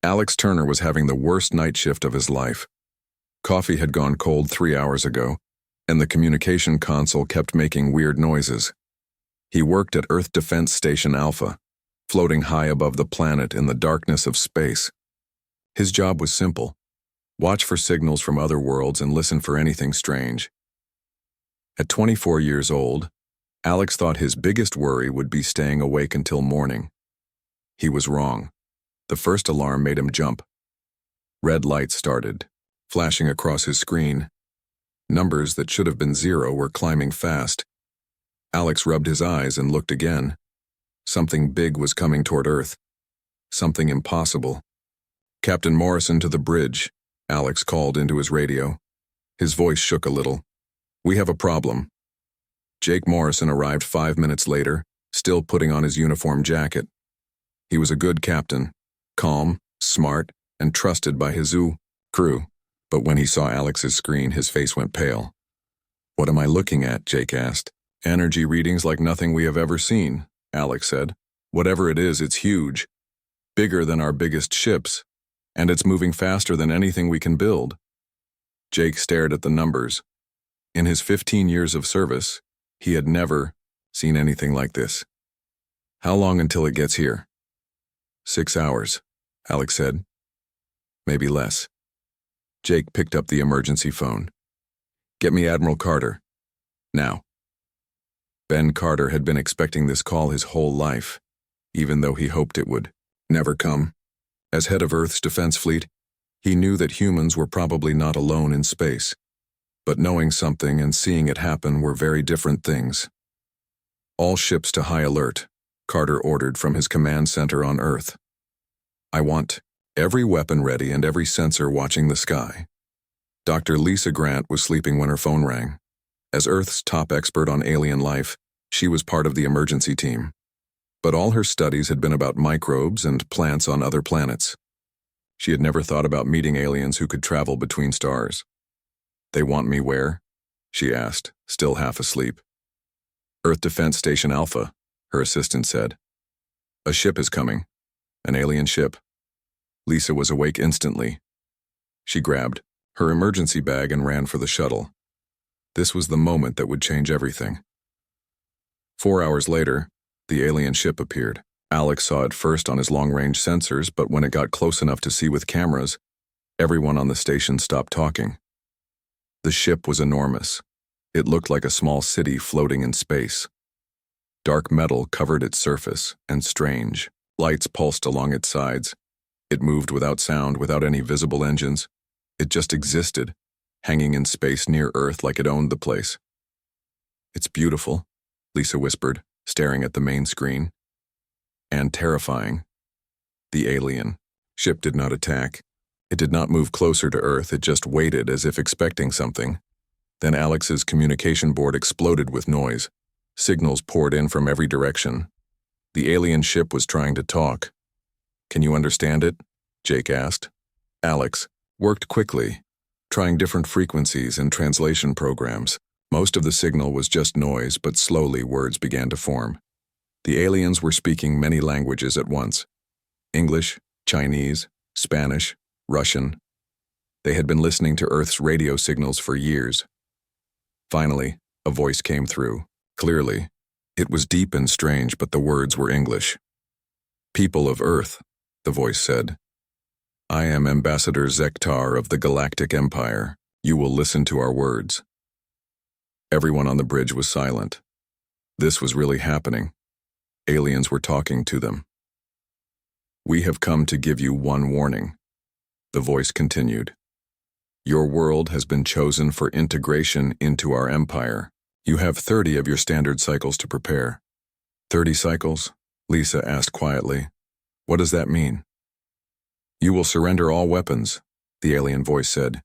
Alex Turner was having the worst night shift of his life. Coffee had gone cold 3 hours ago, and the communication console kept making weird noises. He worked at Earth Defense Station Alpha, floating high above the planet in the darkness of space. His job was simple: watch for signals from other worlds and listen for anything strange. At 24 years old, Alex thought his biggest worry would be staying awake until morning. He was wrong. The first alarm made him jump. Red lights started, flashing across his screen. Numbers that should have been 0 were climbing fast. Alex rubbed his eyes and looked again. Something big was coming toward Earth. Something impossible. "Captain Morrison to the bridge," Alex called into his radio. His voice shook a little. "We have a problem." Jake Morrison arrived 5 minutes later, still putting on his uniform jacket. He was a good captain, calm, smart, and trusted by his crew, but when he saw Alex's screen, his face went pale. "What am I looking at?" Jake asked. "Energy readings like nothing we have ever seen," Alex said. "Whatever it is, it's huge. Bigger than our biggest ships, and it's moving faster than anything we can build." Jake stared at the numbers. In his 15 years of service, he had never seen anything like this. "How long until it gets here?" 6 hours, Alex said. "Maybe less." Jake picked up the emergency phone. "Get me Admiral Carter. Now." Ben Carter had been expecting this call his whole life, even though he hoped it would never come. As head of Earth's defense fleet, he knew that humans were probably not alone in space. But knowing something and seeing it happen were very different things. "All ships to high alert," Carter ordered from his command center on Earth. "I want every weapon ready and every sensor watching the sky." Dr. Lisa Grant was sleeping when her phone rang. As Earth's top expert on alien life, she was part of the emergency team. But all her studies had been about microbes and plants on other planets. She had never thought about meeting aliens who could travel between stars. "They want me where?" she asked, still half asleep. "Earth Defense Station Alpha," her assistant said. "A ship is coming. An alien ship." Lisa was awake instantly. She grabbed her emergency bag and ran for the shuttle. This was the moment that would change everything. 4 hours later, the alien ship appeared. Alex saw it first on his long-range sensors, but when it got close enough to see with cameras, everyone on the station stopped talking. The ship was enormous. It looked like a small city floating in space. Dark metal covered its surface, and strange lights pulsed along its sides. It moved without sound, without any visible engines. It just existed, hanging in space near Earth like it owned the place. "It's beautiful," Lisa whispered, staring at the main screen. "And terrifying." The alien ship did not attack. It did not move closer to Earth, it just waited as if expecting something. Then Alex's communication board exploded with noise. Signals poured in from every direction. The alien ship was trying to talk. "Can you understand it?" Jake asked. Alex worked quickly, trying different frequencies and translation programs. Most of the signal was just noise, but slowly words began to form. The aliens were speaking many languages at once: English, Chinese, Spanish, Russian. They had been listening to Earth's radio signals for years. Finally, a voice came through, clearly. It was deep and strange, but the words were English. "People of Earth," the voice said. "I am Ambassador Zektar of the Galactic Empire. You will listen to our words." Everyone on the bridge was silent. This was really happening. Aliens were talking to them. "We have come to give you one warning," the voice continued. "Your world has been chosen for integration into our empire. You have 30 of your standard cycles to prepare." 30 cycles? Lisa asked quietly. "What does that mean?" "You will surrender all weapons," the alien voice said.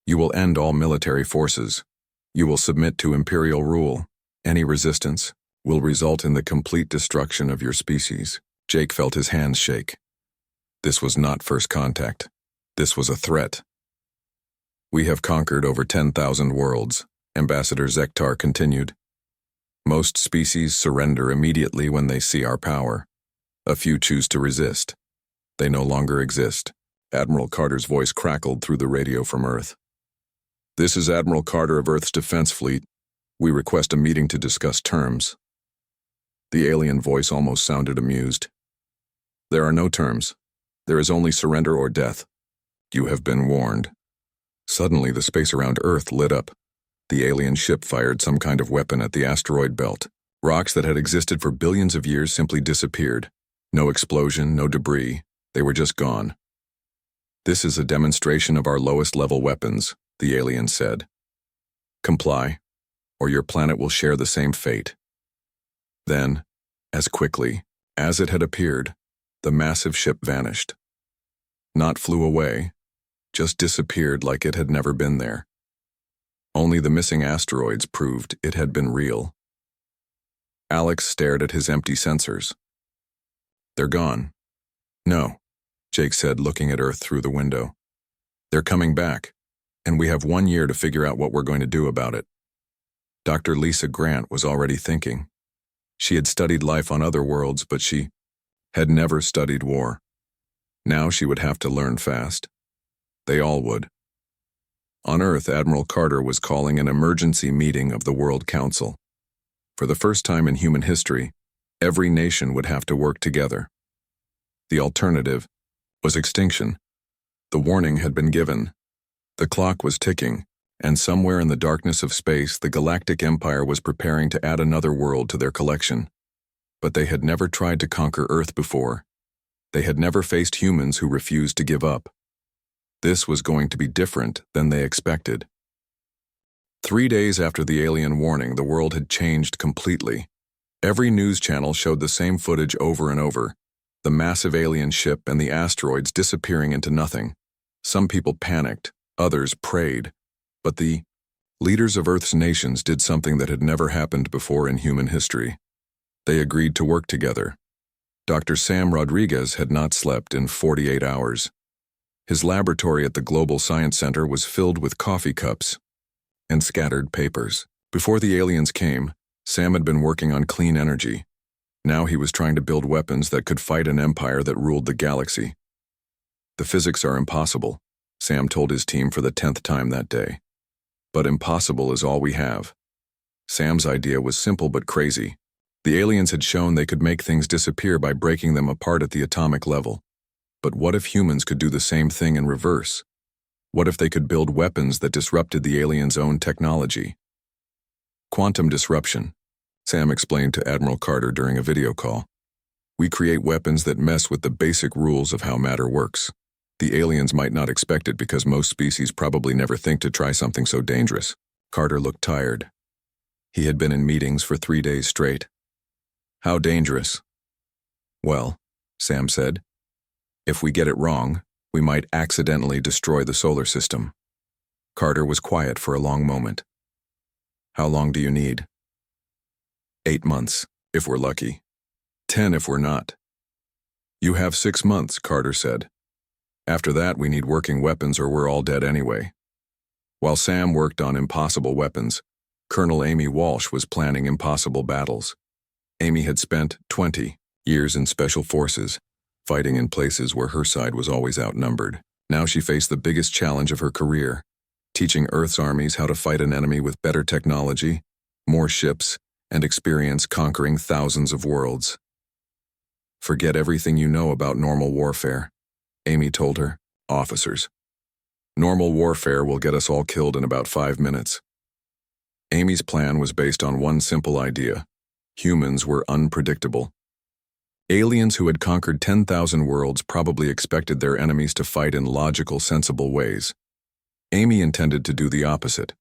"You will end all military forces. You will submit to imperial rule. Any resistance will result in the complete destruction of your species." Jake felt his hands shake. This was not first contact. This was a threat. "We have conquered over 10,000 worlds," Ambassador Zektar continued. "Most species surrender immediately when they see our power. A few choose to resist. They no longer exist. Admiral Carter's voice crackled through the radio from Earth. "This is Admiral Carter of Earth's Defense Fleet. We request a meeting to discuss terms." The alien voice almost sounded amused. "There are no terms. There is only surrender or death. You have been warned." Suddenly, the space around Earth lit up. The alien ship fired some kind of weapon at the asteroid belt. Rocks that had existed for billions of years simply disappeared. No explosion, no debris. They were just gone. "This is a demonstration of our lowest-level weapons," the alien said. "Comply, or your planet will share the same fate." Then, as quickly as it had appeared, the massive ship vanished. Not flew away, just disappeared like it had never been there. Only the missing asteroids proved it had been real. Alex stared at his empty sensors. "They're gone." "No," Jake said, looking at Earth through the window. "They're coming back, and we have 1 year to figure out what we're going to do about it." Dr. Lisa Grant was already thinking. She had studied life on other worlds, but she had never studied war. Now she would have to learn fast. They all would. On Earth, Admiral Carter was calling an emergency meeting of the World Council. For the first time in human history, every nation would have to work together. The alternative was extinction. The warning had been given. The clock was ticking, and somewhere in the darkness of space, the Galactic Empire was preparing to add another world to their collection. But they had never tried to conquer Earth before. They had never faced humans who refused to give up. This was going to be different than they expected. 3 days after the alien warning, the world had changed completely. Every news channel showed the same footage over and over, the massive alien ship and the asteroids disappearing into nothing. Some people panicked, others prayed, but the leaders of Earth's nations did something that had never happened before in human history. They agreed to work together. Dr. Sam Rodriguez had not slept in 48 hours. His laboratory at the Global Science Center was filled with coffee cups and scattered papers. Before the aliens came, Sam had been working on clean energy. Now he was trying to build weapons that could fight an empire that ruled the galaxy. "The physics are impossible," Sam told his team for the 10th time that day. "But impossible is all we have." Sam's idea was simple but crazy. The aliens had shown they could make things disappear by breaking them apart at the atomic level. But what if humans could do the same thing in reverse? What if they could build weapons that disrupted the aliens' own technology? "Quantum disruption," Sam explained to Admiral Carter during a video call. "We create weapons that mess with the basic rules of how matter works. The aliens might not expect it because most species probably never think to try something so dangerous." Carter looked tired. He had been in meetings for 3 days straight. "How dangerous?" "Well," Sam said, "if we get it wrong, we might accidentally destroy the solar system." Carter was quiet for a long moment. "How long do you need?" 8 months, if we're lucky. 10 if we're not." "You have 6 months," Carter said. "After that, we need working weapons or we're all dead anyway." While Sam worked on impossible weapons, Colonel Amy Walsh was planning impossible battles. Amy had spent 20 years in special forces, fighting in places where her side was always outnumbered. Now she faced the biggest challenge of her career, teaching Earth's armies how to fight an enemy with better technology, more ships, and experience conquering thousands of worlds. "Forget everything you know about normal warfare," Amy told her officers. "Normal warfare will get us all killed in about 5 minutes." Amy's plan was based on one simple idea. Humans were unpredictable. Aliens who had conquered 10,000 worlds probably expected their enemies to fight in logical, sensible ways. Amy intended to do the opposite.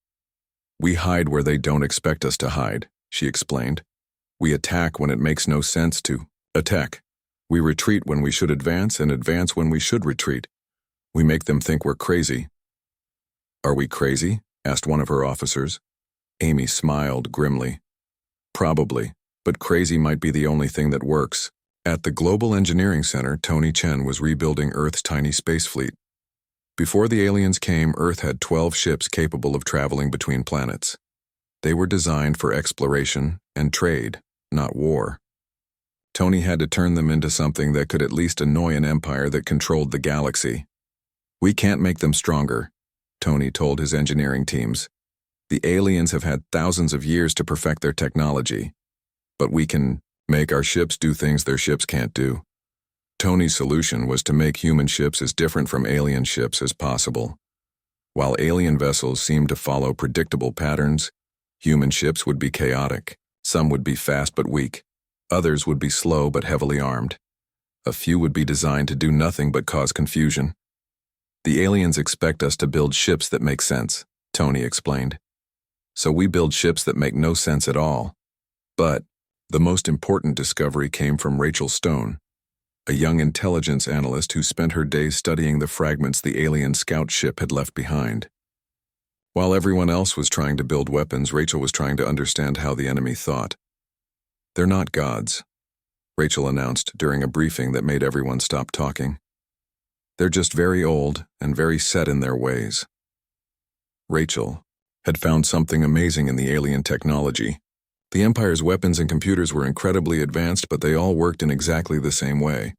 "We hide where they don't expect us to hide," she explained. "We attack when it makes no sense to attack. We retreat when we should advance and advance when we should retreat. We make them think we're crazy." "Are we crazy?" asked one of her officers. Amy smiled grimly. "Probably, but crazy might be the only thing that works." At the Global Engineering Center, Tony Chen was rebuilding Earth's tiny space fleet. Before the aliens came, Earth had 12 ships capable of traveling between planets. They were designed for exploration and trade, not war. Tony had to turn them into something that could at least annoy an empire that controlled the galaxy. "We can't make them stronger," Tony told his engineering teams. "The aliens have had thousands of years to perfect their technology, but we can make our ships do things their ships can't do." Tony's solution was to make human ships as different from alien ships as possible. While alien vessels seemed to follow predictable patterns, human ships would be chaotic. Some would be fast but weak. Others would be slow but heavily armed. A few would be designed to do nothing but cause confusion. "The aliens expect us to build ships that make sense," Tony explained. "So we build ships that make no sense at all." But the most important discovery came from Rachel Stone, a young intelligence analyst who spent her days studying the fragments the alien scout ship had left behind. While everyone else was trying to build weapons, Rachel was trying to understand how the enemy thought. "They're not gods," Rachel announced during a briefing that made everyone stop talking. "They're just very old and very set in their ways." Rachel had found something amazing in the alien technology. The Empire's weapons and computers were incredibly advanced, but they all worked in exactly the same way.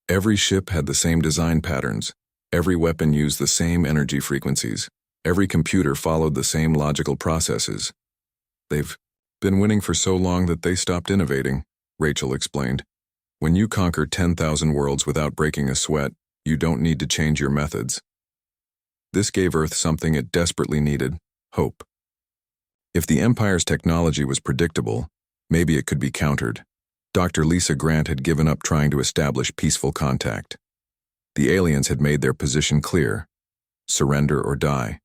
Every ship had the same design patterns. Every weapon used the same energy frequencies. Every computer followed the same logical processes. "They've been winning for so long that they stopped innovating," Rachel explained. "When you conquer 10,000 worlds without breaking a sweat, you don't need to change your methods." This gave Earth something it desperately needed: hope. If the Empire's technology was predictable, maybe it could be countered. Dr. Lisa Grant had given up trying to establish peaceful contact. The aliens had made their position clear: surrender or die.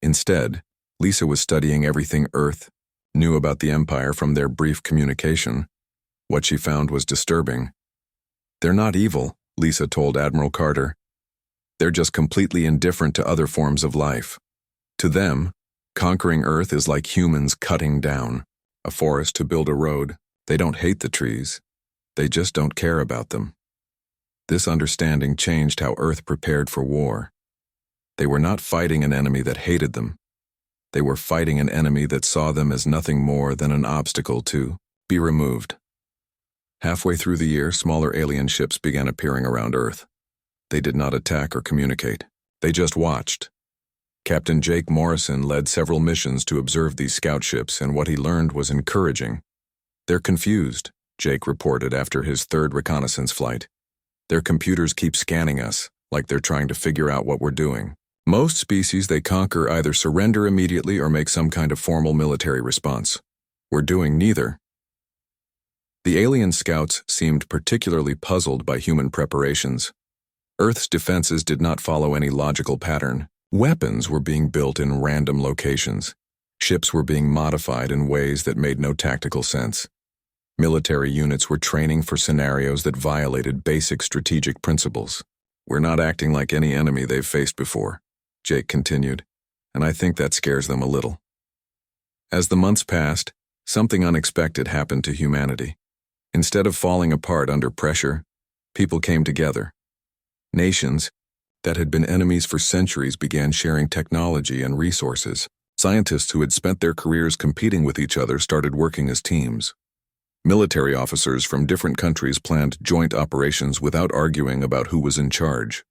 Instead, Lisa was studying everything Earth knew about the Empire from their brief communication. What she found was disturbing. "They're not evil," Lisa told Admiral Carter. "They're just completely indifferent to other forms of life. To them, conquering Earth is like humans cutting down a forest to build a road. They don't hate the trees. They just don't care about them." This understanding changed how Earth prepared for war. They were not fighting an enemy that hated them. They were fighting an enemy that saw them as nothing more than an obstacle to be removed. Halfway through the year, smaller alien ships began appearing around Earth. They did not attack or communicate. They just watched. Captain Jake Morrison led several missions to observe these scout ships, and what he learned was encouraging. "They're confused," Jake reported after his third reconnaissance flight. "Their computers keep scanning us, like they're trying to figure out what we're doing. Most species they conquer either surrender immediately or make some kind of formal military response. We're doing neither." The alien scouts seemed particularly puzzled by human preparations. Earth's defenses did not follow any logical pattern. Weapons were being built in random locations. Ships were being modified in ways that made no tactical sense. Military units were training for scenarios that violated basic strategic principles. "We're not acting like any enemy they've faced before," Jake continued, "and I think that scares them a little." As the months passed, something unexpected happened to humanity. Instead of falling apart under pressure, people came together. Nations that had been enemies for centuries began sharing technology and resources. Scientists who had spent their careers competing with each other started working as teams. Military officers from different countries planned joint operations without arguing about who was in charge.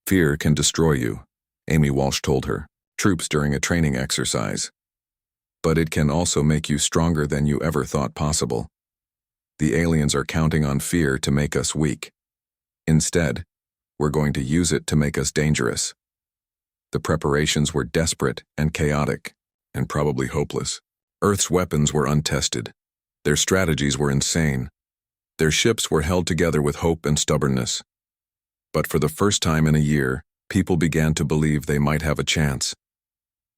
"Fear can destroy you," Amy Walsh told her troops during a training exercise. "But it can also make you stronger than you ever thought possible. The aliens are counting on fear to make us weak. Instead, we're going to use it to make us dangerous." The preparations were desperate and chaotic, and probably hopeless. Earth's weapons were untested. Their strategies were insane. Their ships were held together with hope and stubbornness. But for the first time in a year, people began to believe they might have a chance.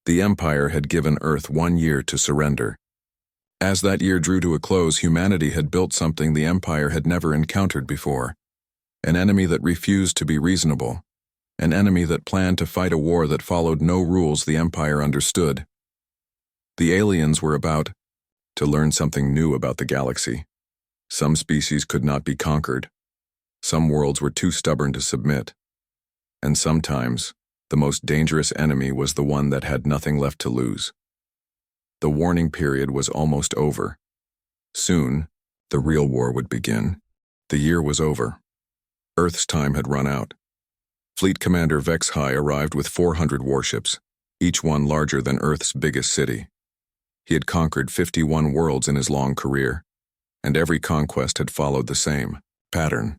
The Empire had given Earth 1 year to surrender. As that year drew to a close, humanity had built something the Empire had never encountered before. An enemy that refused to be reasonable. An enemy that planned to fight a war that followed no rules the Empire understood. The aliens were about to learn something new about the galaxy. Some species could not be conquered. Some worlds were too stubborn to submit. And sometimes, the most dangerous enemy was the one that had nothing left to lose. The warning period was almost over. Soon, the real war would begin. The year was over. Earth's time had run out. Fleet Commander Vex High arrived with 400 warships, each one larger than Earth's biggest city. He had conquered 51 worlds in his long career, and every conquest had followed the same pattern.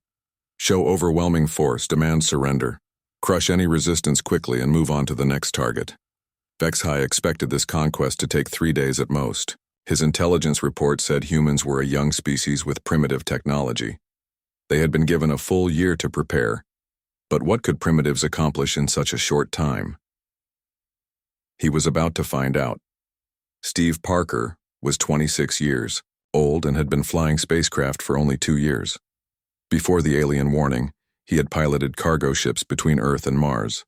Show overwhelming force, demand surrender, crush any resistance quickly and move on to the next target. Vex High expected this conquest to take 3 days at most. His intelligence report said humans were a young species with primitive technology. They had been given a full year to prepare, but what could primitives accomplish in such a short time? He was about to find out. Steve Parker was 26 years old and had been flying spacecraft for only 2 years. Before the alien warning, he had piloted cargo ships between Earth and Mars.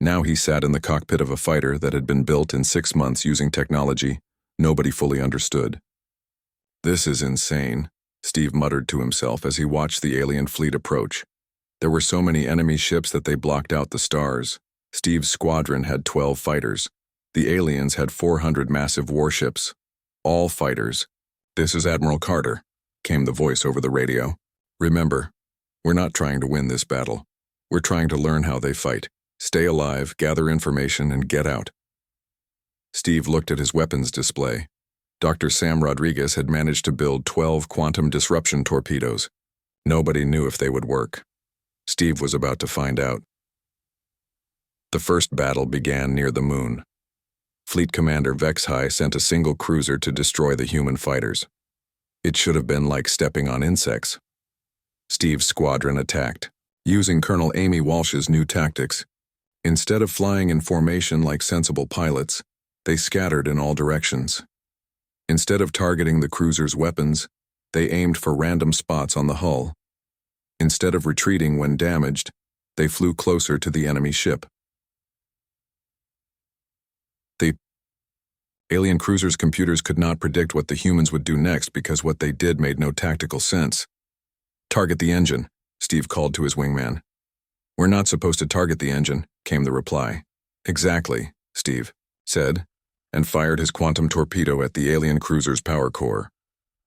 Now he sat in the cockpit of a fighter that had been built in 6 months using technology nobody fully understood. This is insane, Steve muttered to himself as he watched the alien fleet approach. There were so many enemy ships that they blocked out the stars. Steve's squadron had 12 fighters. The aliens had 400 massive warships. All fighters. "This is Admiral Carter," came the voice over the radio. "Remember, we're not trying to win this battle. We're trying to learn how they fight. Stay alive, gather information, and get out." Steve looked at his weapons display. Dr. Sam Rodriguez had managed to build 12 quantum disruption torpedoes. Nobody knew if they would work. Steve was about to find out. The first battle began near the moon. Fleet Commander Vex High sent a single cruiser to destroy the human fighters. It should have been like stepping on insects. Steve's squadron attacked, using Colonel Amy Walsh's new tactics. Instead of flying in formation like sensible pilots, they scattered in all directions. Instead of targeting the cruiser's weapons, they aimed for random spots on the hull. Instead of retreating when damaged, they flew closer to the enemy ship. The alien cruiser's computers could not predict what the humans would do next because what they did made no tactical sense. "Target the engine," Steve called to his wingman. "We're not supposed to target the engine," came the reply. "Exactly," Steve said, and fired his quantum torpedo at the alien cruiser's power core.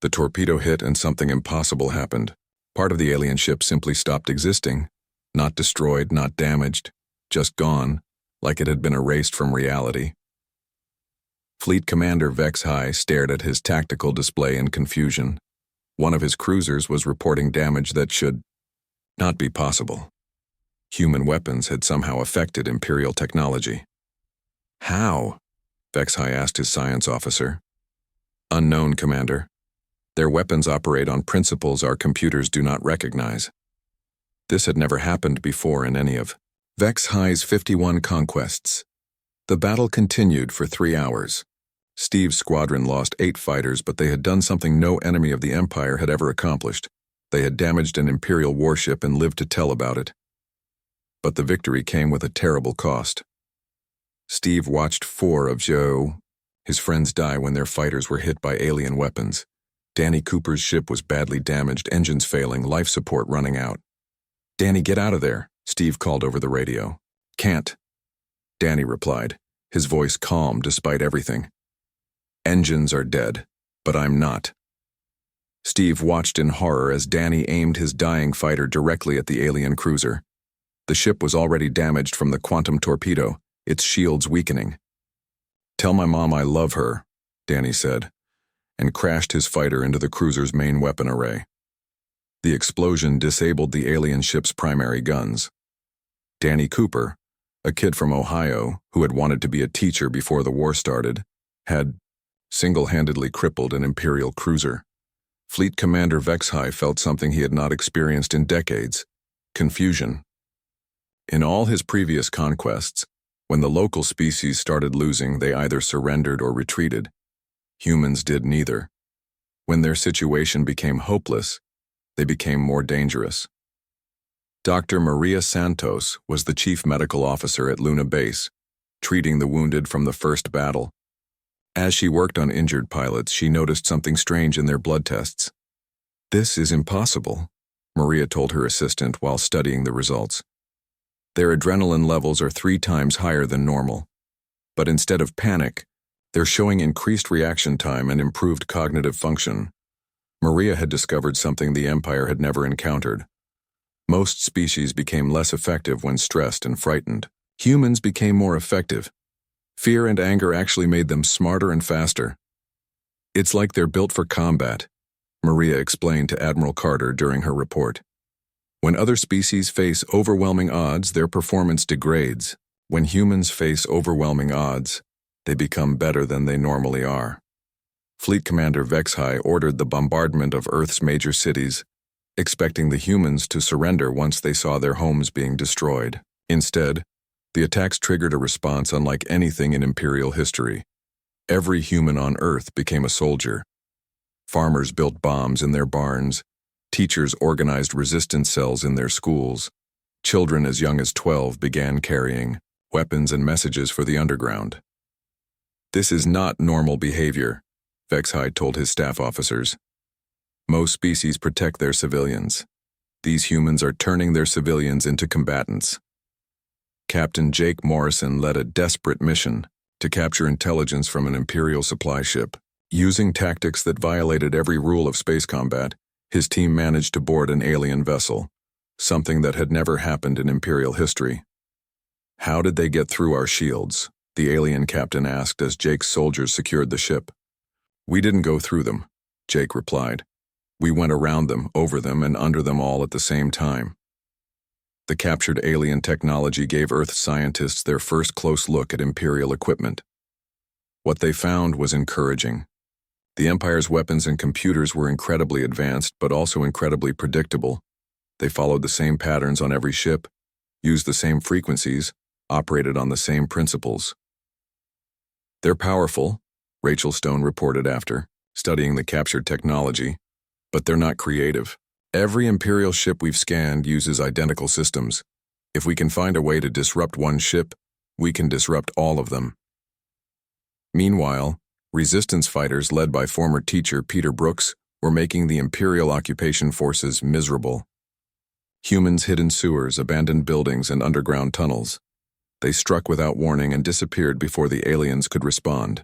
The torpedo hit and something impossible happened. Part of the alien ship simply stopped existing, not destroyed, not damaged, just gone, like it had been erased from reality. Fleet Commander Vex High stared at his tactical display in confusion. One of his cruisers was reporting damage that should not be possible. Human weapons had somehow affected Imperial technology. "How?" Vex High asked his science officer. "Unknown, Commander. Their weapons operate on principles our computers do not recognize." This had never happened before in any of Vex High's 51 conquests. The battle continued for 3 hours. Steve's squadron lost 8 fighters, but they had done something no enemy of the Empire had ever accomplished. They had damaged an Imperial warship and lived to tell about it. But the victory came with a terrible cost. Steve watched 4 of his friends die when their fighters were hit by alien weapons. Danny Cooper's ship was badly damaged, engines failing, life support running out. "Danny, get out of there," Steve called over the radio. "Can't," Danny replied, his voice calm despite everything. "Engines are dead, but I'm not." Steve watched in horror as Danny aimed his dying fighter directly at the alien cruiser. The ship was already damaged from the quantum torpedo, its shields weakening. "Tell my mom I love her," Danny said, and crashed his fighter into the cruiser's main weapon array. The explosion disabled the alien ship's primary guns. Danny Cooper, a kid from Ohio who had wanted to be a teacher before the war started, had single-handedly crippled an Imperial cruiser. Fleet Commander Vex High felt something he had not experienced in decades: confusion. In all his previous conquests, when the local species started losing, they either surrendered or retreated. Humans did neither. When their situation became hopeless, they became more dangerous. Dr. Maria Santos was the chief medical officer at Luna Base, treating the wounded from the first battle. As she worked on injured pilots, she noticed something strange in their blood tests. "This is impossible," Maria told her assistant while studying the results. "Their adrenaline levels are 3 times higher than normal. But instead of panic, they're showing increased reaction time and improved cognitive function." Maria had discovered something the Empire had never encountered: Most species became less effective when stressed and frightened. Humans became more effective. Fear and anger actually made them smarter and faster. It's like they're built for combat, Maria explained to Admiral Carter during her report. When other species face overwhelming odds, their performance degrades. When humans face overwhelming odds, they become better than they normally are. Fleet Commander Vexhai ordered the bombardment of Earth's major cities, expecting the humans to surrender once they saw their homes being destroyed. Instead, the attacks triggered a response unlike anything in Imperial history. Every human on Earth became a soldier. Farmers built bombs in their barns. Teachers organized resistance cells in their schools. Children as young as 12 began carrying weapons and messages for the underground. This is not normal behavior, Vexhide told his staff officers. Most species protect their civilians. These humans are turning their civilians into combatants. Captain Jake Morrison led a desperate mission to capture intelligence from an Imperial supply ship. Using tactics that violated every rule of space combat, his team managed to board an alien vessel, something that had never happened in Imperial history. "How did they get through our shields?" the alien captain asked as Jake's soldiers secured the ship. "We didn't go through them," Jake replied. "We went around them, over them, and under them all at the same time." The captured alien technology gave Earth scientists their first close look at Imperial equipment. What they found was encouraging. The Empire's weapons and computers were incredibly advanced, but also incredibly predictable. They followed the same patterns on every ship, used the same frequencies, operated on the same principles. "They're powerful," Rachel Stone reported after, studying the captured technology, "but they're not creative. Every Imperial ship we've scanned uses identical systems. If we can find a way to disrupt one ship, we can disrupt all of them." Meanwhile, resistance fighters led by former teacher Peter Brooks were making the Imperial occupation forces miserable. Humans hid in sewers, abandoned buildings, and underground tunnels. They struck without warning and disappeared before the aliens could respond.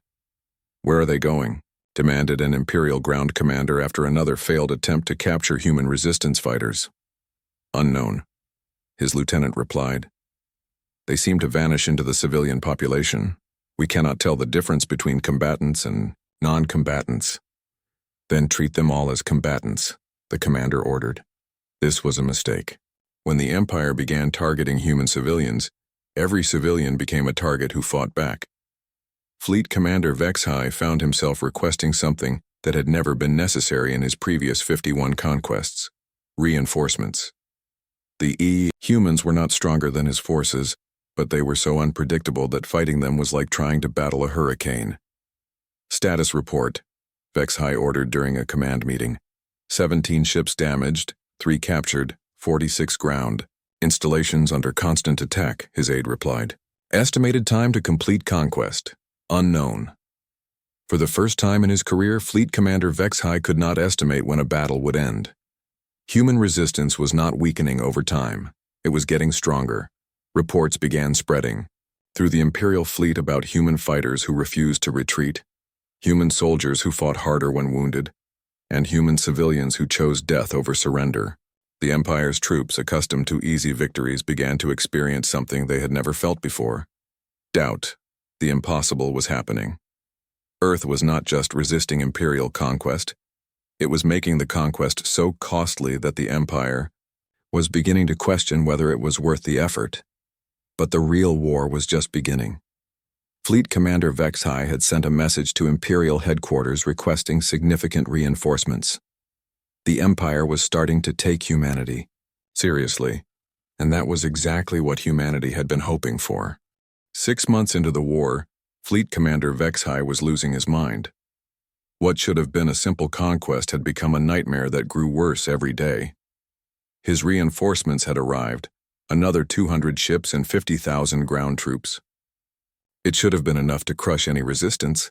"Where are they going?" demanded an Imperial ground commander after another failed attempt to capture human resistance fighters. "Unknown," his lieutenant replied. "They seem to vanish into the civilian population. We cannot tell the difference between combatants and non-combatants." "Then treat them all as combatants," the commander ordered. This was a mistake. When the Empire began targeting human civilians, every civilian became a target who fought back. Fleet Commander Vexhai found himself requesting something that had never been necessary in his previous 51 conquests: reinforcements. The humans were not stronger than his forces, but they were so unpredictable that fighting them was like trying to battle a hurricane. "Status report," Vexhai ordered during a command meeting. 17 ships damaged, 3 captured, 46 ground. "Installations under constant attack," his aide replied. "Estimated time to complete conquest: unknown." For the first time in his career, Fleet Commander Vexhai could not estimate when a battle would end. Human resistance was not weakening over time. It was getting stronger. Reports began spreading through the Imperial fleet about human fighters who refused to retreat, human soldiers who fought harder when wounded, and human civilians who chose death over surrender. The Empire's troops, accustomed to easy victories, began to experience something they had never felt before: doubt. The impossible was happening. Earth was not just resisting Imperial conquest, it was making the conquest so costly that the Empire was beginning to question whether it was worth the effort. But the real war was just beginning. Fleet Commander Vexhai had sent a message to Imperial headquarters requesting significant reinforcements. The Empire was starting to take humanity seriously, and that was exactly what humanity had been hoping for. 6 months into the war, Fleet Commander Vexhai was losing his mind. What should have been a simple conquest had become a nightmare that grew worse every day. His reinforcements had arrived, another 200 ships and 50,000 ground troops. It should have been enough to crush any resistance.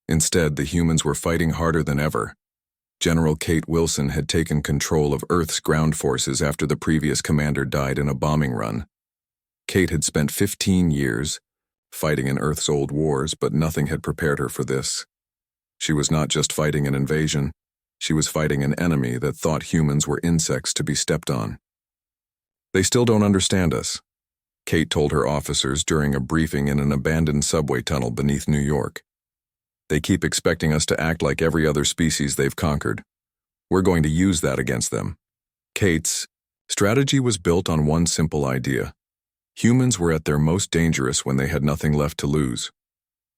Instead, the humans were fighting harder than ever. General Kate Wilson had taken control of Earth's ground forces after the previous commander died in a bombing run. Kate had spent 15 years fighting in Earth's old wars, but nothing had prepared her for this. She was not just fighting an invasion, she was fighting an enemy that thought humans were insects to be stepped on. They still don't understand us, Kate told her officers during a briefing in an abandoned subway tunnel beneath New York. They keep expecting us to act like every other species they've conquered. We're going to use that against them. Kate's strategy was built on one simple idea. Humans were at their most dangerous when they had nothing left to lose.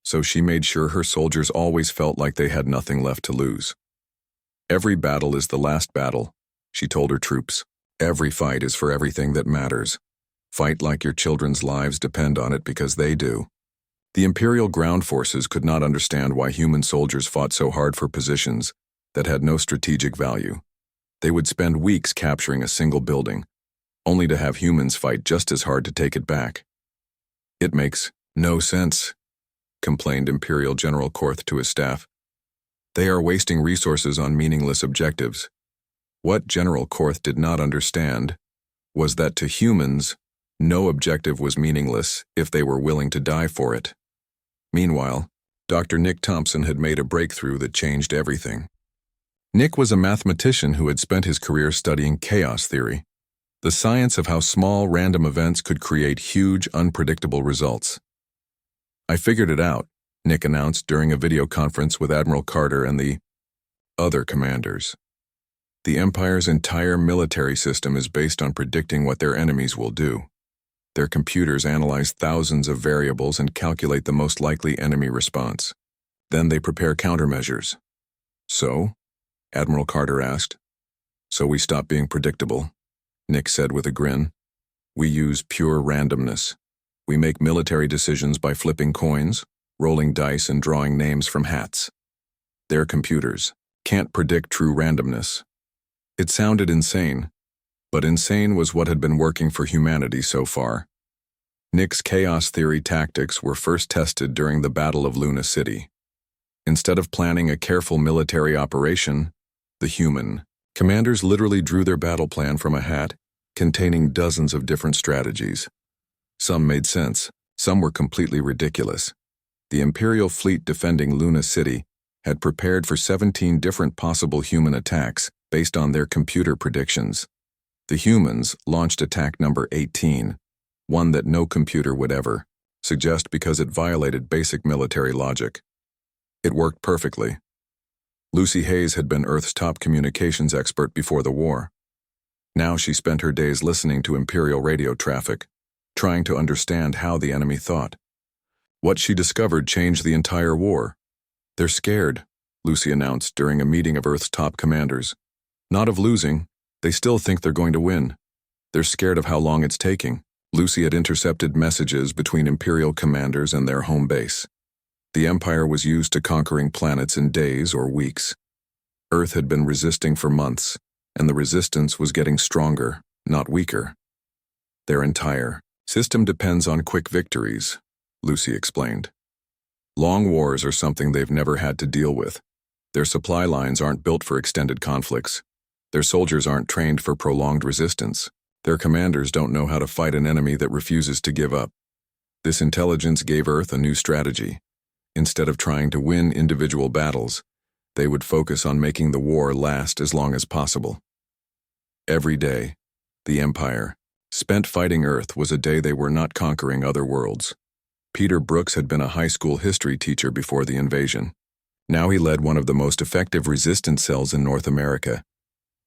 So she made sure her soldiers always felt like they had nothing left to lose. Every battle is the last battle, she told her troops. Every fight is for everything that matters. Fight like your children's lives depend on it because they do. The Imperial ground forces could not understand why human soldiers fought so hard for positions that had no strategic value. They would spend weeks capturing a single building, only to have humans fight just as hard to take it back. It makes no sense, complained Imperial General Korth to his staff. They are wasting resources on meaningless objectives. What General Korth did not understand was that to humans, no objective was meaningless if they were willing to die for it. Meanwhile, Dr. Nick Thompson had made a breakthrough that changed everything. Nick was a mathematician who had spent his career studying chaos theory, the science of how small random events could create huge, unpredictable results. I figured it out, Nick announced during a video conference with Admiral Carter and the other commanders. The Empire's entire military system is based on predicting what their enemies will do. Their computers analyze thousands of variables and calculate the most likely enemy response. Then they prepare countermeasures. So? Admiral Carter asked. So we stop being predictable, Nick said with a grin. We use pure randomness. We make military decisions by flipping coins, rolling dice, and drawing names from hats. Their computers can't predict true randomness. It sounded insane, but insane was what had been working for humanity so far. Nick's chaos theory tactics were first tested during the Battle of Luna City. Instead of planning a careful military operation, the human commanders literally drew their battle plan from a hat containing dozens of different strategies. Some made sense, some were completely ridiculous. The Imperial fleet defending Luna City had prepared for 17 different possible human attacks based on their computer predictions. The humans launched attack number 18, one that no computer would ever suggest because it violated basic military logic. It worked perfectly. Lucy Hayes had been Earth's top communications expert before the war. Now she spent her days listening to Imperial radio traffic, trying to understand how the enemy thought. What she discovered changed the entire war. They're scared, Lucy announced during a meeting of Earth's top commanders. Not of losing, they still think they're going to win. They're scared of how long it's taking. Lucy had intercepted messages between Imperial commanders and their home base. The Empire was used to conquering planets in days or weeks. Earth had been resisting for months, and the resistance was getting stronger, not weaker. Their entire system depends on quick victories, Lucy explained. Long wars are something they've never had to deal with. Their supply lines aren't built for extended conflicts. Their soldiers aren't trained for prolonged resistance. Their commanders don't know how to fight an enemy that refuses to give up. This intelligence gave Earth a new strategy. Instead of trying to win individual battles, they would focus on making the war last as long as possible. Every day, the Empire spent fighting Earth was a day they were not conquering other worlds. Peter Brooks had been a high school history teacher before the invasion. Now he led one of the most effective resistance cells in North America.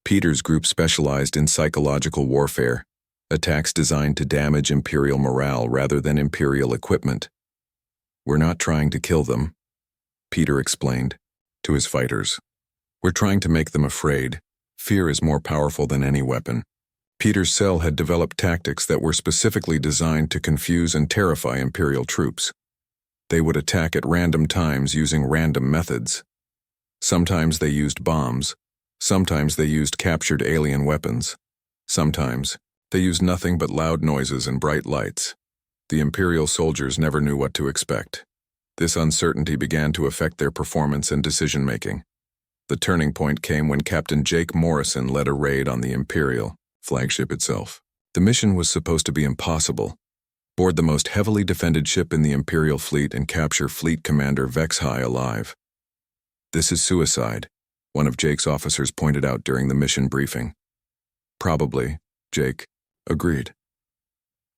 Peter's group specialized in psychological warfare, attacks designed to damage Imperial morale rather than Imperial equipment. We're not trying to kill them, Peter explained to his fighters. We're trying to make them afraid. Fear is more powerful than any weapon. Peter's cell had developed tactics that were specifically designed to confuse and terrify Imperial troops. They would attack at random times using random methods. Sometimes they used bombs. Sometimes they used captured alien weapons. Sometimes they used nothing but loud noises and bright lights. The Imperial soldiers never knew what to expect. This uncertainty began to affect their performance and decision-making. The turning point came when Captain Jake Morrison led a raid on the Imperial flagship itself. The mission was supposed to be impossible. Board the most heavily defended ship in the Imperial fleet and capture Fleet Commander Vexhai alive. This is suicide, one of Jake's officers pointed out during the mission briefing. Probably, Jake, Agreed.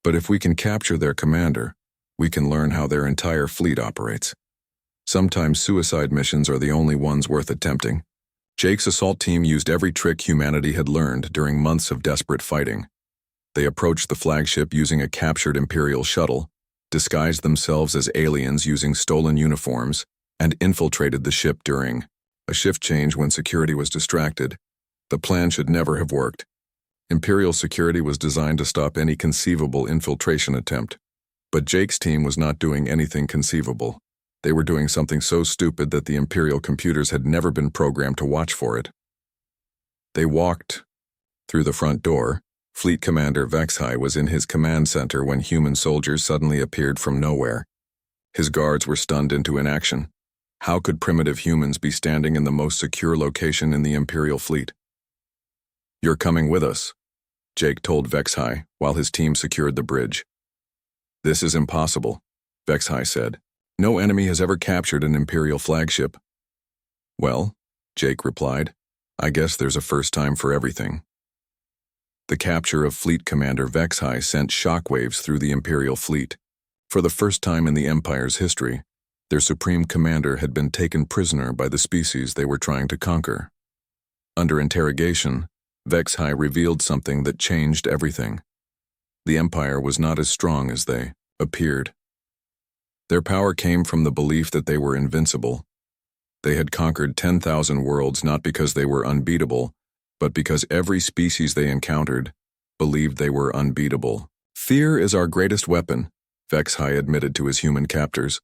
But if we can capture their commander, we can learn how their entire fleet operates. Sometimes suicide missions are the only ones worth attempting. Jake's assault team used every trick humanity had learned during months of desperate fighting. They approached the flagship using a captured Imperial shuttle, disguised themselves as aliens using stolen uniforms, and infiltrated the ship during a shift change when security was distracted. The plan should never have worked. Imperial security was designed to stop any conceivable infiltration attempt. But Jake's team was not doing anything conceivable. They were doing something so stupid that the Imperial computers had never been programmed to watch for it. They walked through the front door. Fleet Commander HFY was in his command center when human soldiers suddenly appeared from nowhere. His guards were stunned into inaction. How could primitive humans be standing in the most secure location in the Imperial fleet? "You're coming with us," Jake told HFY while his team secured the bridge. "This is impossible," HFY said. "No enemy has ever captured an Imperial flagship." "Well," Jake replied, "I guess there's a first time for everything." The capture of Fleet Commander HFY sent shockwaves through the Imperial fleet. For the first time in the Empire's history, their supreme commander had been taken prisoner by the species they were trying to conquer. Under interrogation, HFY revealed something that changed everything. The Empire was not as strong as they appeared. Their power came from the belief that they were invincible. They had conquered 10,000 worlds not because they were unbeatable, but because every species they encountered believed they were unbeatable. "Fear is our greatest weapon," HFY admitted to his human captors.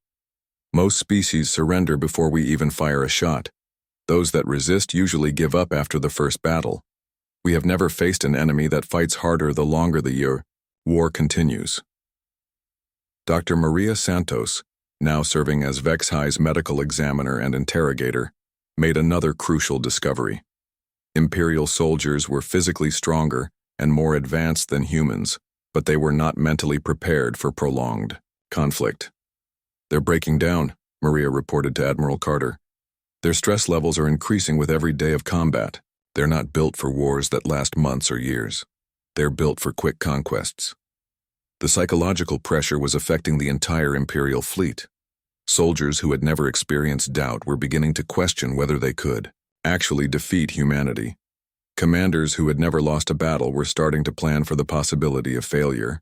"Most species surrender before we even fire a shot. Those that resist usually give up after the first battle. We have never faced an enemy that fights harder the longer the war continues." Dr. Maria Santos, now serving as HFY's medical examiner and interrogator, made another crucial discovery. Imperial soldiers were physically stronger and more advanced than humans, but they were not mentally prepared for prolonged conflict. "They're breaking down," Maria reported to Admiral Carter. "Their stress levels are increasing with every day of combat. They're not built for wars that last months or years. They're built for quick conquests." The psychological pressure was affecting the entire Imperial fleet. Soldiers who had never experienced doubt were beginning to question whether they could actually defeat humanity. Commanders who had never lost a battle were starting to plan for the possibility of failure.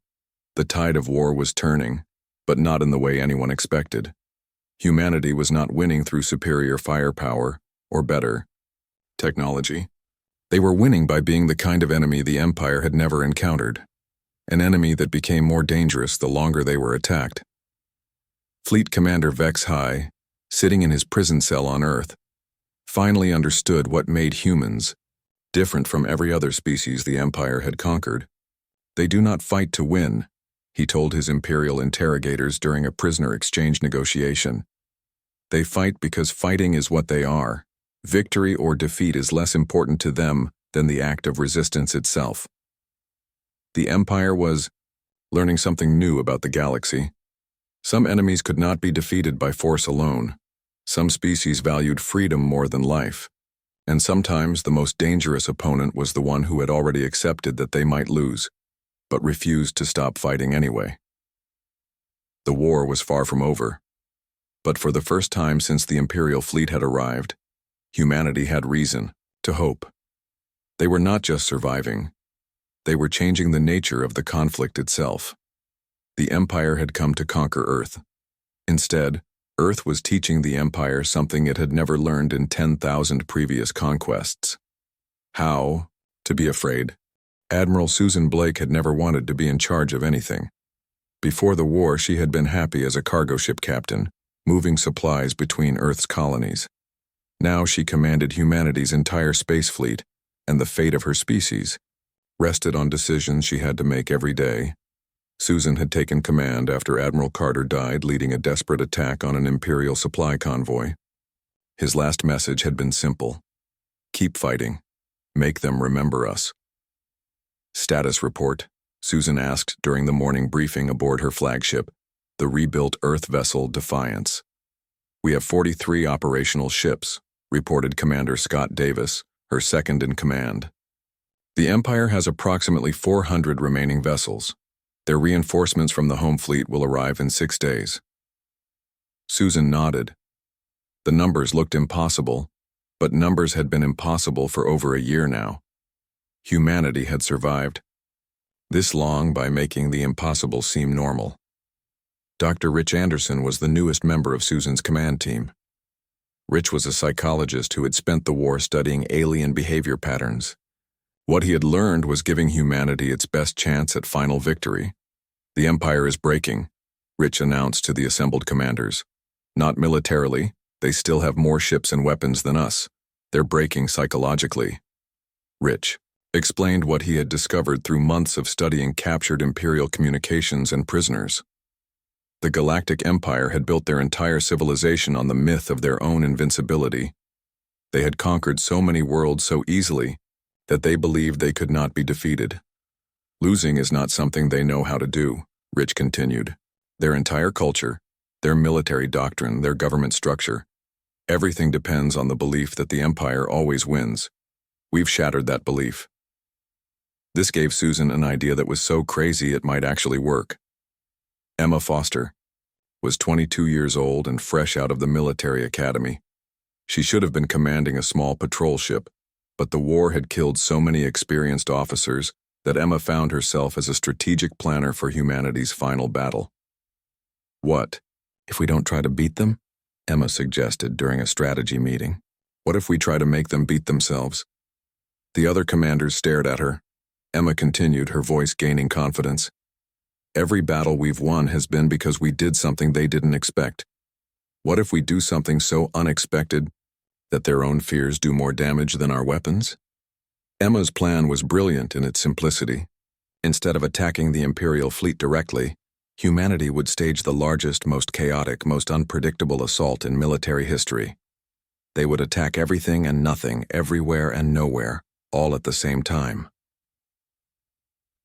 The tide of war was turning, but not in the way anyone expected. Humanity was not winning through superior firepower or better technology. They were winning by being the kind of enemy the Empire had never encountered, an enemy that became more dangerous the longer they were attacked. Fleet Commander HFY, sitting in his prison cell on Earth, finally understood what made humans different from every other species the Empire had conquered. "They do not fight to win," he told his Imperial interrogators during a prisoner exchange negotiation. "They fight because fighting is what they are. Victory or defeat is less important to them than the act of resistance itself." The Empire was learning something new about the galaxy. Some enemies could not be defeated by force alone. Some species valued freedom more than life. And sometimes the most dangerous opponent was the one who had already accepted that they might lose, but refused to stop fighting anyway. The war was far from over. But for the first time since the Imperial fleet had arrived, humanity had reason to hope. They were not just surviving. They were changing the nature of the conflict itself. The Empire had come to conquer Earth. Instead, Earth was teaching the Empire something it had never learned in 10,000 previous conquests. How to be afraid. Admiral Susan Blake had never wanted to be in charge of anything. Before the war, she had been happy as a cargo ship captain, moving supplies between Earth's colonies. Now she commanded humanity's entire space fleet, and the fate of her species rested on decisions she had to make every day. Susan had taken command after Admiral Carter died leading a desperate attack on an Imperial supply convoy. His last message had been simple: keep fighting. Make them remember us. "Status report," Susan asked during the morning briefing aboard her flagship, the rebuilt Earth vessel Defiance. "We have 43 operational ships," reported Commander Scott Davis, her second in command. The Empire has approximately 400 remaining vessels. Their reinforcements from the home fleet will arrive in 6 days. Susan nodded. The numbers looked impossible, but numbers had been impossible for over a year now. Humanity had survived this long by making the impossible seem normal. Dr. Rich Anderson was the newest member of Susan's command team. Rich was a psychologist who had spent the war studying alien behavior patterns. What he had learned was giving humanity its best chance at final victory. "The Empire is breaking," Rich announced to the assembled commanders. "Not militarily, they still have more ships and weapons than us. They're breaking psychologically." Rich explained what he had discovered through months of studying captured Imperial communications and prisoners. The Galactic Empire had built their entire civilization on the myth of their own invincibility. They had conquered so many worlds so easily that they believed they could not be defeated. "Losing is not something they know how to do," Rich continued. "Their entire culture, their military doctrine, their government structure, everything depends on the belief that the Empire always wins. We've shattered that belief." This gave Susan an idea that was so crazy it might actually work. Emma Foster was 22 years old and fresh out of the military academy. She should have been commanding a small patrol ship, but the war had killed so many experienced officers that Emma found herself as a strategic planner for humanity's final battle. "What if we don't try to beat them?" Emma suggested during a strategy meeting. "What if we try to make them beat themselves?" The other commanders stared at her. Emma continued, her voice gaining confidence. "Every battle we've won has been because we did something they didn't expect. What if we do something so unexpected that their own fears do more damage than our weapons?" Emma's plan was brilliant in its simplicity. Instead of attacking the Imperial fleet directly, humanity would stage the largest, most chaotic, most unpredictable assault in military history. They would attack everything and nothing, everywhere and nowhere, all at the same time.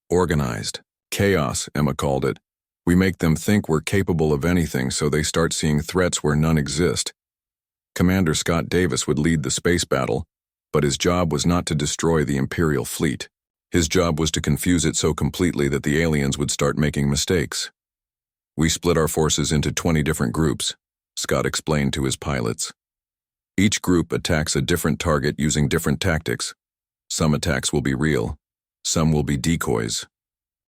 Organized chaos, Emma called it. "We make them think we're capable of anything, so they start seeing threats where none exist." Commander Scott Davis would lead the space battle, but his job was not to destroy the Imperial fleet. His job was to confuse it so completely that the aliens would start making mistakes. "We split our forces into 20 different groups," Scott explained to his pilots. "Each group attacks a different target using different tactics. Some attacks will be real. Some will be decoys.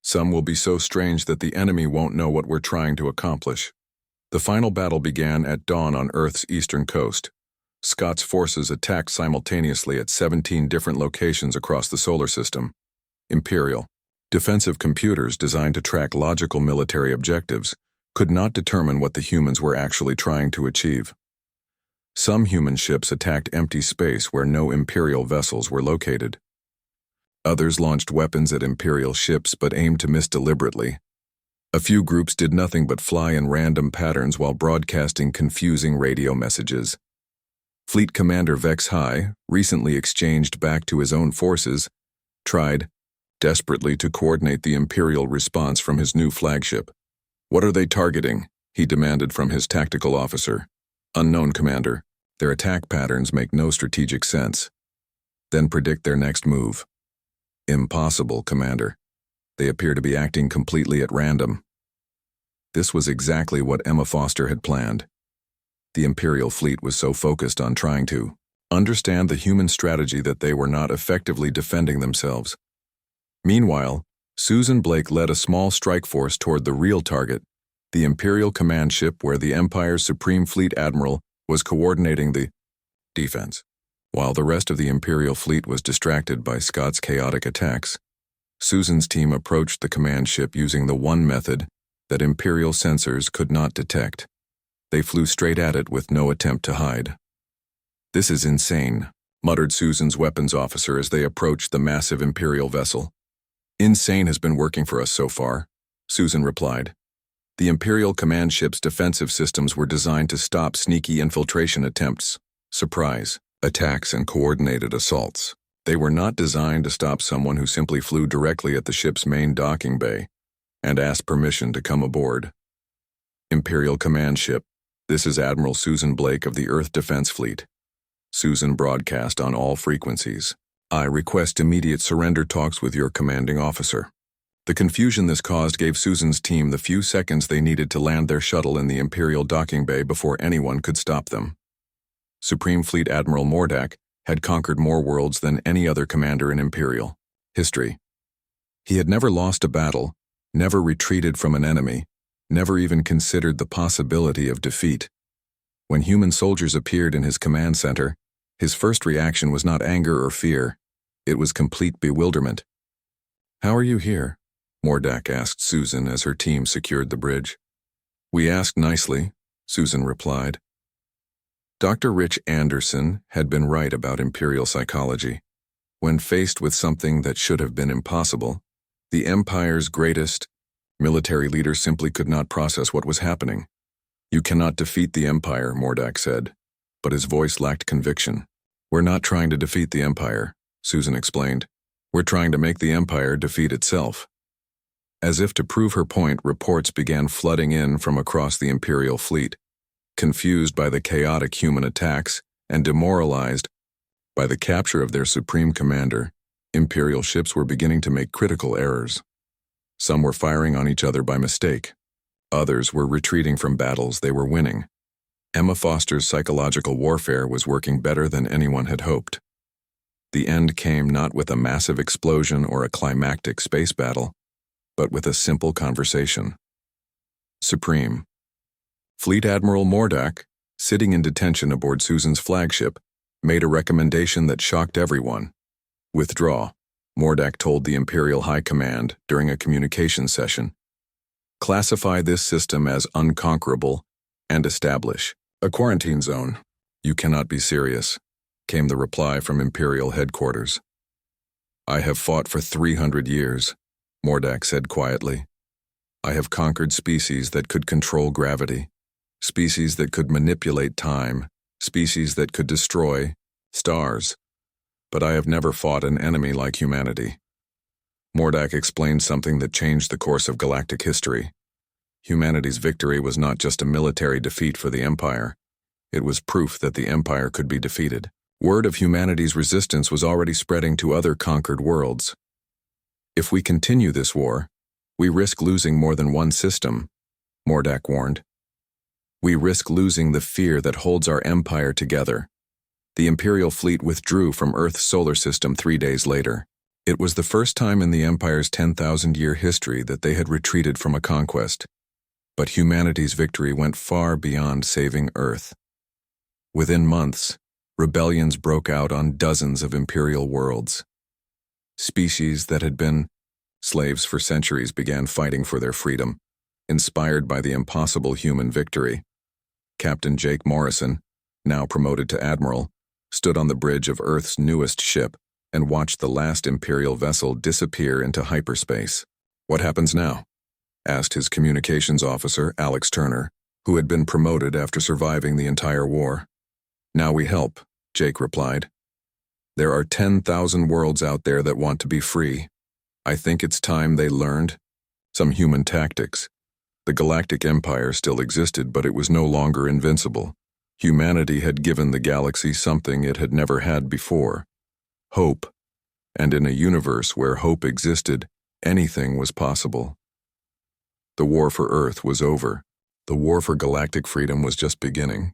Some will be so strange that the enemy won't know what we're trying to accomplish." The final battle began at dawn on Earth's eastern coast. Scott's forces attacked simultaneously at 17 different locations across the solar system. Imperial defensive computers designed to track logical military objectives could not determine what the humans were actually trying to achieve. Some human ships attacked empty space where no Imperial vessels were located. Others launched weapons at Imperial ships but aimed to miss deliberately. A few groups did nothing but fly in random patterns while broadcasting confusing radio messages. Fleet Commander Vex High, recently exchanged back to his own forces, tried desperately to coordinate the Imperial response from his new flagship. "What are they targeting?" he demanded from his tactical officer. "Unknown, Commander. Their attack patterns make no strategic sense." "Then predict their next move." "Impossible, Commander. They appear to be acting completely at random." This was exactly what Emma Foster had planned. The Imperial fleet was so focused on trying to understand the human strategy that they were not effectively defending themselves. Meanwhile, Susan Blake led a small strike force toward the real target, the Imperial command ship where the Empire's Supreme Fleet Admiral was coordinating the defense. While the rest of the Imperial fleet was distracted by Scott's chaotic attacks, Susan's team approached the command ship using the one method that Imperial sensors could not detect. They flew straight at it with no attempt to hide. "This is insane," muttered Susan's weapons officer as they approached the massive Imperial vessel. "Insane has been working for us so far," Susan replied. The Imperial command ship's defensive systems were designed to stop sneaky infiltration attempts, surprise attacks, and coordinated assaults. They were not designed to stop someone who simply flew directly at the ship's main docking bay and asked permission to come aboard. "Imperial command ship, this is Admiral Susan Blake of the Earth Defense Fleet." Susan broadcast on all frequencies. I request immediate surrender talks with your commanding officer. The confusion this caused gave Susan's team the few seconds they needed to land their shuttle in the Imperial docking bay before anyone could stop them. Supreme Fleet Admiral Mordak had conquered more worlds than any other commander in Imperial history. He had never lost a battle, never retreated from an enemy, never even considered the possibility of defeat. When human soldiers appeared in his command center, his first reaction was not anger or fear. It was complete bewilderment. "How are you here?" Mordak asked Susan as her team secured the bridge. "We asked nicely," Susan replied. Dr. Rich Anderson had been right about Imperial psychology. When faced with something that should have been impossible, the Empire's greatest military leader simply could not process what was happening. "You cannot defeat the Empire," Mordak said, but his voice lacked conviction. "We're not trying to defeat the Empire," Susan explained. "We're trying to make the Empire defeat itself." As if to prove her point, reports began flooding in from across the Imperial fleet. Confused by the chaotic human attacks and demoralized by the capture of their supreme commander, Imperial ships were beginning to make critical errors. Some were firing on each other by mistake. Others were retreating from battles they were winning. Emma Foster's psychological warfare was working better than anyone had hoped. The end came not with a massive explosion or a climactic space battle, but with a simple conversation. Supreme Fleet Admiral Mordak, sitting in detention aboard Susan's flagship, made a recommendation that shocked everyone. "Withdraw," Mordak told the Imperial High Command during a communication session. "Classify this system as unconquerable and establish a quarantine zone." "You cannot be serious," came the reply from Imperial headquarters. "I have fought for 300 years, Mordak said quietly. "I have conquered species that could control gravity, species that could manipulate time, species that could destroy stars. But I have never fought an enemy like humanity." Mordak explained something that changed the course of galactic history. Humanity's victory was not just a military defeat for the Empire. It was proof that the Empire could be defeated. Word of humanity's resistance was already spreading to other conquered worlds. "If we continue this war, we risk losing more than one system," Mordak warned. "We risk losing the fear that holds our empire together." The Imperial fleet withdrew from Earth's solar system 3 days later. It was the first time in the Empire's 10,000-year history that they had retreated from a conquest. But humanity's victory went far beyond saving Earth. Within months, rebellions broke out on dozens of Imperial worlds. Species that had been slaves for centuries began fighting for their freedom, inspired by the impossible human victory. Captain Jake Morrison, now promoted to admiral, stood on the bridge of Earth's newest ship and watched the last Imperial vessel disappear into hyperspace. "What happens now?" asked his communications officer, Alex Turner, who had been promoted after surviving the entire war. "Now we help," Jake replied. "There are 10,000 worlds out there that want to be free. I think it's time they learned some human tactics. The Galactic Empire still existed, but it was no longer invincible. Humanity had given the galaxy something it had never had before: hope. And in a universe where hope existed, anything was possible. The war for Earth was over. The war for galactic freedom was just beginning.